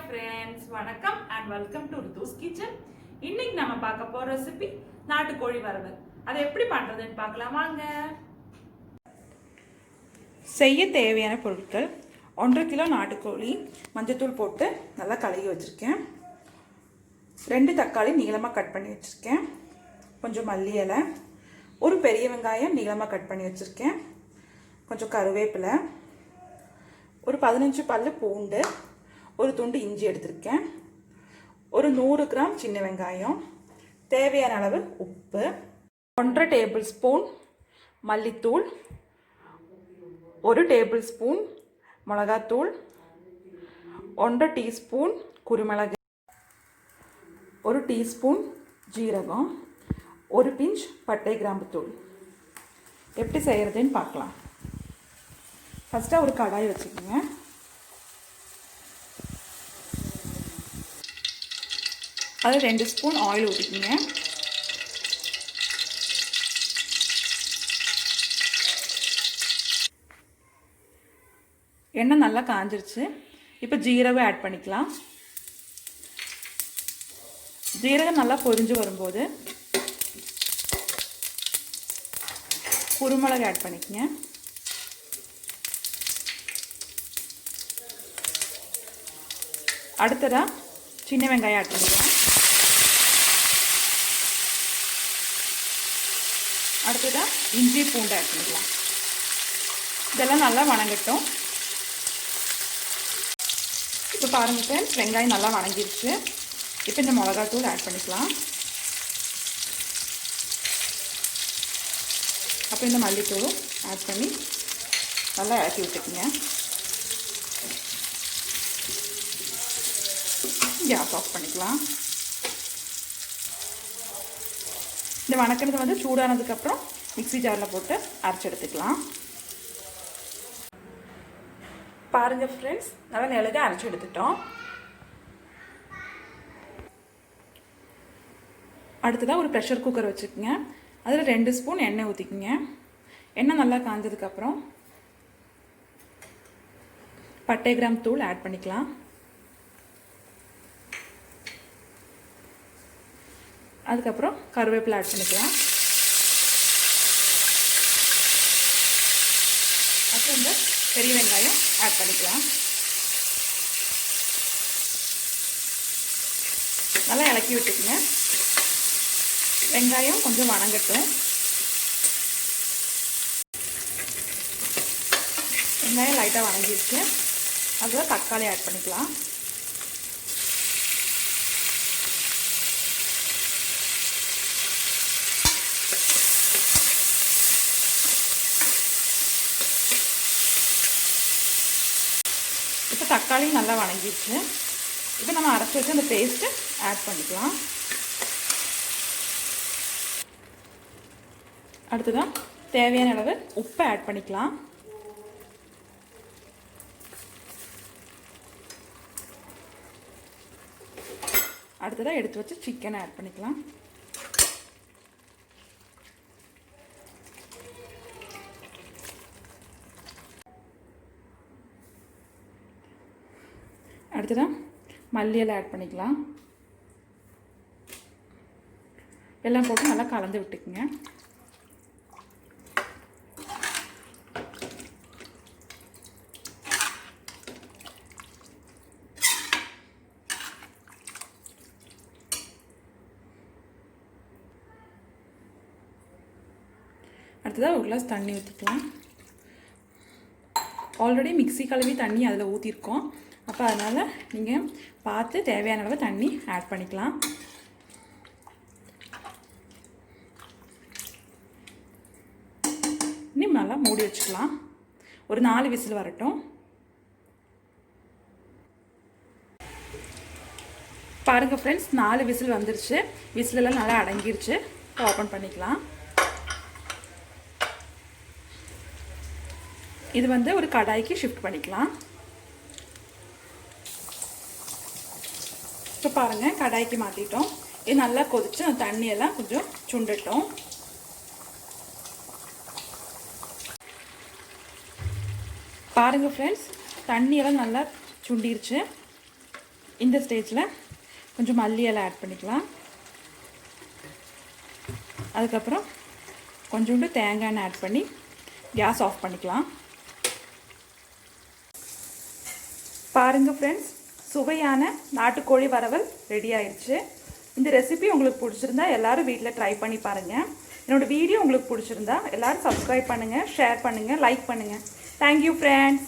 friends, vanakkam and welcome to Nattu's kitchen. இன்னைக்கு நாம பார்க்க போற ரெசிபி நாட்டு கோழி வறுவல். அதை எப்படி பண்றதுன்னு பார்க்கலாம் வாங்க. செய்ய தேவையான பொருட்கள் 1.5 கிலோ நாட்டுக்கோழி மஞ்சள் போட்டு நல்லா கழுவி வச்சிருக்கேன். 2 தக்காளி நீளமா கட் பண்ணி வச்சிருக்கேன். கொஞ்சம் மல்லி இலை, ஒரு பெரிய வெங்காயம் நீளமா கட் பண்ணி வச்சிருக்கேன். கொஞ்சம் கருவேப்பிலை, ஒரு 15 பல்லு பூண்டு, ஒரு துண்டு இஞ்சி எடுத்திருக்கேன். ஒரு 100 கிராம் சின்ன வெங்காயம், தேவையான அளவு உப்பு, 1.5 டேபிள் ஸ்பூன் மல்லித்தூள், 1 டேபிள் ஸ்பூன் மிளகாத்தூள், 1 டீஸ்பூன் குருமிளகு, 1 டீஸ்பூன் ஜீரகம், 1 பிஞ்ச் பட்டை கிராம்பு தூள். எப்படி செய்கிறதுன்னு பார்க்கலாம். ஃபஸ்ட்டாக ஒரு கடாய் வச்சுக்கோங்க. அதில் 2 ஸ்பூன் ஆயில் ஊற்றிக்கிங்க. எண்ணெய் நல்லா காஞ்சிருச்சு. இப்போ ஜீரகம் ஆட் பண்ணிக்கலாம். ஜீரகம் நல்லா பொரிஞ்சு வரும்போது குருமிளகு ஆட் பண்ணிக்கங்க. அடுத்ததாக சின்ன வெங்காயம் ஆட் பண்ணிக்கலாம். அடுத்ததாக இஞ்சி பூண்டு ஆட் பண்ணிக்கலாம். இதெல்லாம் நல்லா வணங்கட்டும். இப்போ பாருங்கள் ஃப்ரெண்ட்ஸ், வெங்காயம் நல்லா வணங்கிருச்சு. இப்போ இந்த மிளகாத்தூள் ஆட் பண்ணிக்கலாம். அப்புறம் இந்த மல்லித்தூளும் ஆட் பண்ணி நல்லா இறக்கி விட்டுக்குங்க. கேஸ் ஆஃப் பண்ணிக்கலாம். இந்த வணக்கினது வந்து சூடானதுக்கப்புறம் மிக்ஸி ஜாரில் போட்டு அரைச்சி எடுத்துக்கலாம். பாருங்கள் ஃப்ரெண்ட்ஸ், நல்லா நெழுக அரைச்சி எடுத்துட்டோம். அடுத்ததாக ஒரு ப்ரெஷர் குக்கர் வச்சுக்கோங்க. அதில் 2 ஸ்பூன் எண்ணெய் ஊற்றிக்குங்க. எண்ணெய் நல்லா காஞ்சதுக்கப்புறம் பட்டை கிராம் தூள் ஆட் பண்ணிக்கலாம். அதுக்கப்புறம் கருவேப்பிலை ஆட் பண்ணிக்கலாம். அப்புறம் இந்த பெரிய வெங்காயம் ஆட் பண்ணிக்கலாம். நல்லா இளக்கி விட்டுக்குங்க. வெங்காயம் கொஞ்சம் வணங்கட்டும். வெங்காயம் லைட்டாக வணங்கிடுச்சு. அதில் தக்காளி ஆட் பண்ணிக்கலாம். இப்போ தக்காளி நல்லா வணங்கிடுச்சு. இப்போ நம்ம அரைச்சி வச்சு அந்த பேஸ்ட்டு ஆட் பண்ணிக்கலாம். அடுத்ததான் தேவையான அளவு உப்பை ஆட் பண்ணிக்கலாம். அடுத்ததாக எடுத்து வச்சு சிக்கனை ஆட் பண்ணிக்கலாம். அடுத்ததான் மல்லி இலை ஆட் பண்ணிக்கலாம். எல்லாம் போட்டு நல்லா கலந்து விட்டுக்குங்க. அடுத்ததாக ஒரு கிளாஸ் தண்ணி ஊற்றிக்கலாம். ஆல்ரெடி மிக்ஸி கழுவி தண்ணி அதில் ஊற்றிருக்கோம். அப்போ அதனால் நீங்கள் பார்த்து தேவையான அளவு தண்ணி ஆட் பண்ணிக்கலாம். இன்னும் நல்லா மூடி வச்சுக்கலாம். ஒரு 4 விசில் வரட்டும். பாருங்கள் ஃப்ரெண்ட்ஸ், 4 விசில் வந்துருச்சு. விசிலெல்லாம் நல்லா அடங்கிருச்சு. ஓப்பன் பண்ணிக்கலாம். இது வந்து ஒரு கடாய்க்கு ஷிஃப்ட் பண்ணிக்கலாம். இப்போ பாருங்கள், கடாய்க்கு மாற்றிட்டோம். இது நல்லா கொதிச்சு அந்த தண்ணியெல்லாம் கொஞ்சம் சுண்டட்டும். பாருங்கள் ஃப்ரெண்ட்ஸ், தண்ணியெல்லாம் நல்லா சுண்டிருச்சு. இந்த ஸ்டேஜில் கொஞ்சம் மல்லி இலை ஆட் பண்ணிக்கலாம். அதுக்கப்புறம் கொஞ்சோண்டு தேங்காய் எண்ணெய் ஆட் பண்ணி கேஸ் ஆஃப் பண்ணிக்கலாம். பாருங்கள் ஃப்ரெண்ட்ஸ், சுவையான நாட்டுக்கோழி வறுவல் ரெடி ஆயிடுச்சு. இந்த ரெசிபி உங்களுக்கு பிடிச்சிருந்தா எல்லோரும் வீட்டில் ட்ரை பண்ணி பாருங்கள். என்னோடய வீடியோ உங்களுக்கு பிடிச்சிருந்தா எல்லோரும் சப்ஸ்கிரைப் பண்ணுங்கள், ஷேர் பண்ணுங்கள், லைக் பண்ணுங்கள். Thank you friends.